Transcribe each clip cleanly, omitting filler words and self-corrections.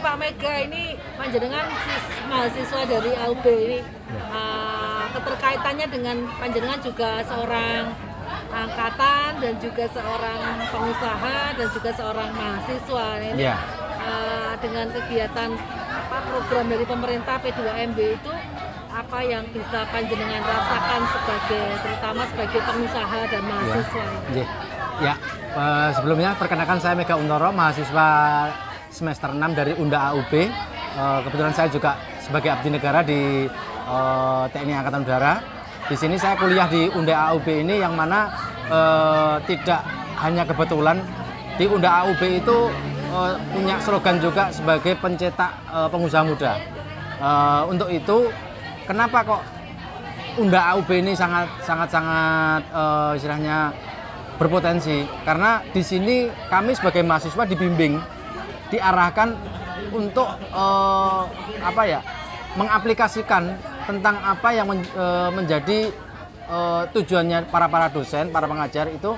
Pak Mega, ini panjenengan mahasiswa dari AUB ini, keterkaitannya dengan panjenengan juga seorang angkatan dan juga seorang pengusaha dan juga seorang mahasiswa ini. Ya. Dengan kegiatan program dari pemerintah P2MB itu, apa yang bisa panjenengan rasakan terutama sebagai pengusaha dan mahasiswa? Ya, sebelumnya perkenalkan saya Mega Untoro, mahasiswa semester 6 dari Unda AUB. Kebetulan saya juga sebagai abdi negara di TNI Angkatan Udara. Di sini saya kuliah di Unda AUB ini, yang mana tidak hanya kebetulan di Unda AUB itu punya slogan juga sebagai pencetak pengusaha muda. Untuk itu, kenapa kok Unda AUB ini sangat istilahnya berpotensi? Karena di sini kami sebagai mahasiswa dibimbing, diarahkan untuk mengaplikasikan tentang apa yang menjadi tujuannya para dosen, para pengajar itu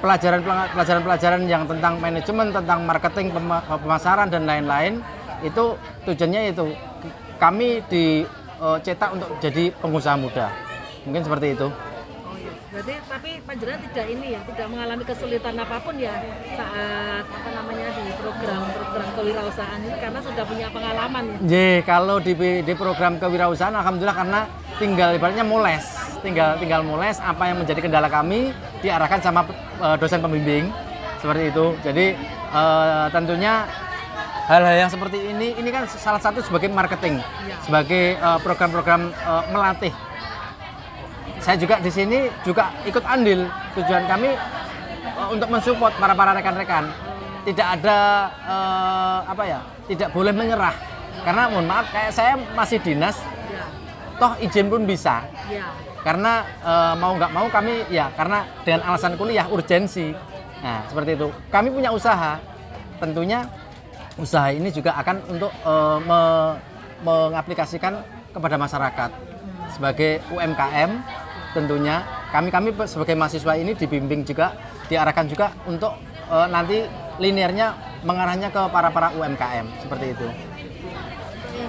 pelajaran yang tentang manajemen, tentang marketing, pemasaran dan lain-lain. Itu tujuannya itu kami dicetak untuk jadi pengusaha muda. Mungkin seperti itu. Oh iya. Berarti tapi panjenengan tidak mengalami kesulitan apapun ya saat di program kewirausahaan ini, karena sudah punya pengalaman ya. Kalau di program kewirausahaan, alhamdulillah, karena tinggal ibaratnya tinggal mules apa yang menjadi kendala kami diarahkan sama dosen pembimbing seperti itu. Jadi tentunya hal-hal yang seperti ini kan salah satu sebagai marketing, sebagai program-program melatih. Saya juga di sini juga ikut andil. Tujuan kami untuk mensupport para rekan-rekan. Tidak ada tidak boleh menyerah. Karena mohon maaf, kayak saya masih dinas, toh izin pun bisa. Karena mau nggak mau kami karena dengan alasan kuliah urgensi. Nah, seperti itu. Kami punya usaha. Tentunya usaha ini juga akan untuk mengaplikasikan kepada masyarakat sebagai UMKM. Tentunya kami sebagai mahasiswa ini dibimbing juga, diarahkan juga untuk nanti linearnya mengarahnya ke para UMKM seperti itu.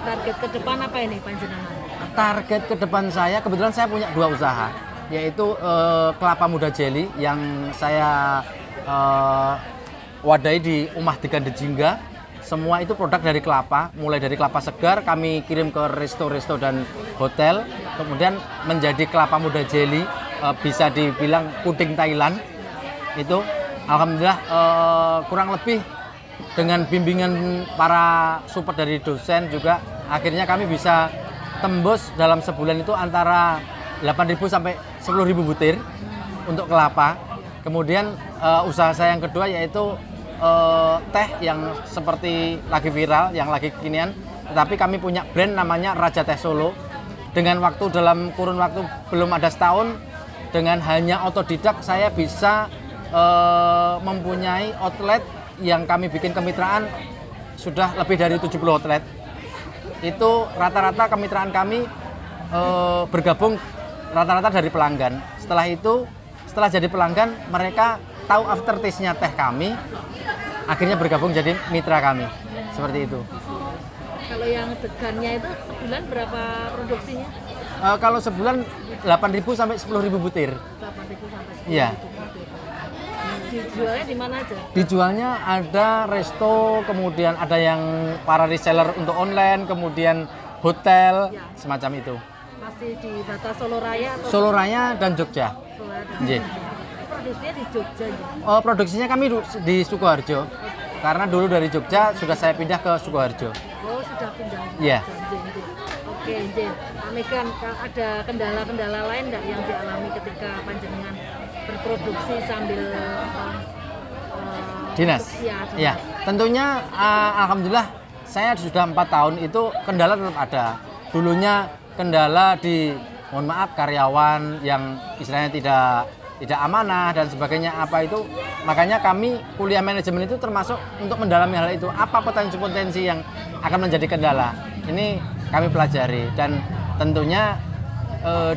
Target ke depan apa ini panjenengan? Target ke depan saya, kebetulan saya punya 2 usaha, yaitu kelapa muda jelly yang saya wadai di Umah Degan Dejingga. Semua itu produk dari kelapa, mulai dari kelapa segar kami kirim ke resto-resto dan hotel, kemudian menjadi kelapa muda jelly, bisa dibilang puding Thailand. Itu alhamdulillah kurang lebih dengan bimbingan para support dari dosen juga, akhirnya kami bisa tembus dalam sebulan itu antara 8.000 sampai 10.000 butir untuk kelapa. Kemudian usaha saya yang kedua yaitu teh yang seperti lagi viral, yang lagi kekinian, tetapi kami punya brand namanya Raja Teh Solo. Dalam kurun waktu belum ada setahun, dengan hanya otodidak saya bisa mempunyai outlet yang kami bikin kemitraan sudah lebih dari 70 outlet. Itu rata-rata kemitraan kami bergabung rata-rata dari pelanggan. Setelah jadi pelanggan, mereka tahu aftertaste-nya teh kami, akhirnya bergabung jadi mitra kami. Seperti itu. Kalau yang degannya itu sebulan berapa produksinya? Kalau sebulan 8.000 sampai 10.000 butir. 8.000 sampai 10.000 Iya. butir. Dijualnya di mana aja? Dijualnya ada resto, kemudian ada yang para reseller untuk online, kemudian hotel, semacam itu. Masih di batas Solo Raya atau? Solo Raya dan Jogja. Solo Raya dan Nggih. Jogja. Produksinya di Jogja ya? Produksinya kami di Sukoharjo. Karena dulu dari Jogja sudah saya pindah ke Sukoharjo. Oh, sudah pindah. Iya. Oke, Pak Megan, ada kendala-kendala lain nggak yang dialami ketika panjenengan berproduksi sambil dinas? Ya, tentunya alhamdulillah saya sudah 4 tahun itu kendala tetap ada. Dulunya kendala di, mohon maaf, karyawan yang istilahnya tidak amanah dan sebagainya itu. Makanya kami kuliah manajemen itu termasuk untuk mendalami hal itu. Apa potensi-potensi yang akan menjadi kendala? Ini kami pelajari dan tentunya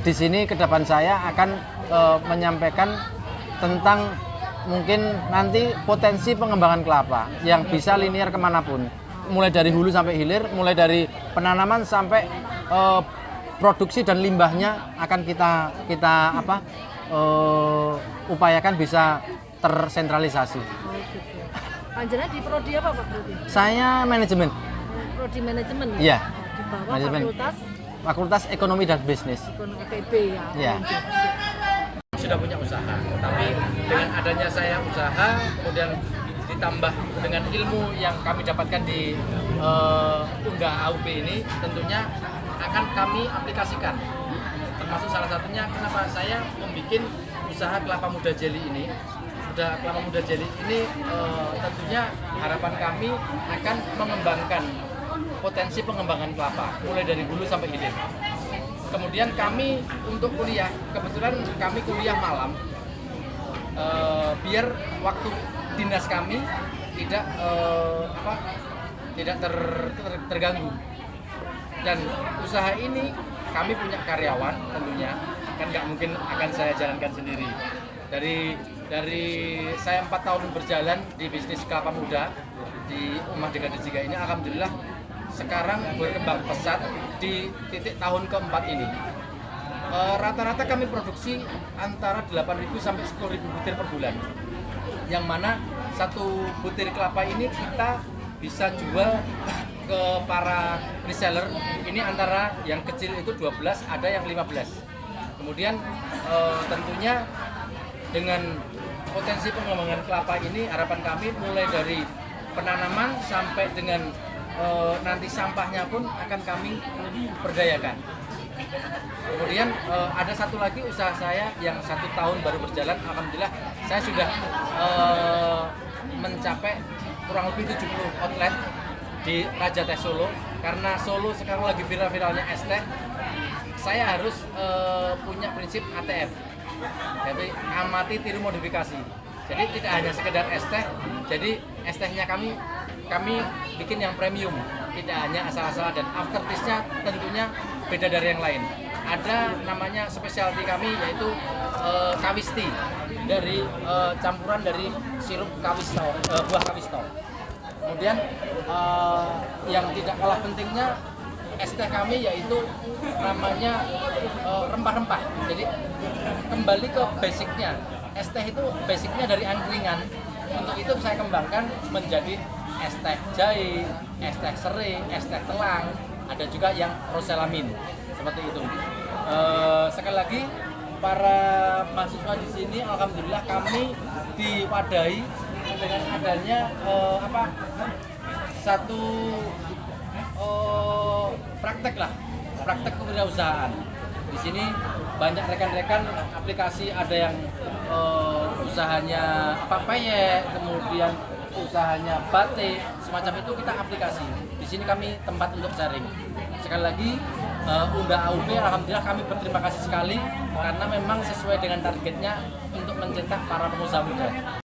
di sini ke depan saya akan menyampaikan tentang mungkin nanti potensi pengembangan kelapa yang bisa linear kemanapun. mulai dari hulu sampai hilir, mulai dari penanaman sampai produksi dan limbahnya akan kita upayakan bisa tersentralisasi. Oh gitu. Panjenengan di prodi apa Pak Prodi? Saya manajemen, Prodi manajemen. Iya. Di bawah Manajemen. Fakultas Fakultas Ekonomi dan Bisnis. Ekonomi FEB ya. Iya. Sudah punya usaha, tapi dengan adanya saya usaha, kemudian ditambah dengan ilmu yang kami dapatkan di Unda AUB ini, tentunya akan kami aplikasikan. Termasuk salah satunya kenapa saya membuat usaha kelapa muda jelly ini. Udah kelapa muda jelly ini tentunya harapan kami akan mengembangkan potensi pengembangan kelapa mulai dari hulu sampai hilir. Kemudian kami untuk kuliah, kebetulan kami kuliah malam, biar waktu dinas kami tidak terganggu. Dan usaha ini kami punya karyawan tentunya, kan nggak mungkin akan saya jalankan sendiri. Dari saya 4 tahun berjalan di bisnis kelapa muda di Umah Dekade Jiga ini, alhamdulillah sekarang berkembang pesat di titik tahun keempat ini. Rata-rata kami produksi antara 8.000 sampai 10.000 butir per bulan. Yang mana satu butir kelapa ini kita bisa jual ke para reseller. Ini antara yang kecil itu 12, ada yang 15. Kemudian tentunya dengan potensi pengembangan kelapa ini, harapan kami mulai dari penanaman sampai dengan nanti sampahnya pun akan kami berdayakan. Kemudian ada satu lagi usaha saya yang 1 tahun baru berjalan, alhamdulillah saya sudah mencapai kurang lebih 70 outlet di Raja Teh Solo. Karena Solo sekarang lagi viral-viralnya es teh, saya harus punya prinsip ATM, jadi amati tiru modifikasi. Jadi tidak hanya sekedar es teh, jadi es tehnya kami bikin yang premium, tidak hanya asal-asalan, dan aftertaste-nya tentunya beda dari yang lain. Ada namanya specialty kami yaitu kawis tea, dari campuran dari sirup kawis tau, buah kawis tau. Kemudian yang tidak kalah pentingnya es teh kami yaitu namanya rempah-rempah. Jadi kembali ke basicnya, es teh itu basicnya dari angkringan. Untuk itu saya kembangkan menjadi es teh jahe, es teh serai, es teh telang, ada juga yang roselamin, seperti itu. Sekali lagi, para mahasiswa di sini, alhamdulillah kami diwadahi dengan adanya satu praktek kewirausahaan. Di sini banyak rekan-rekan aplikasi, ada yang usahanya payek, kemudian usahanya batik, semacam itu kita aplikasi. Di sini kami tempat untuk sharing. Sekali lagi, Unda AUB, alhamdulillah kami berterima kasih sekali karena memang sesuai dengan targetnya untuk mencetak para pengusaha muda.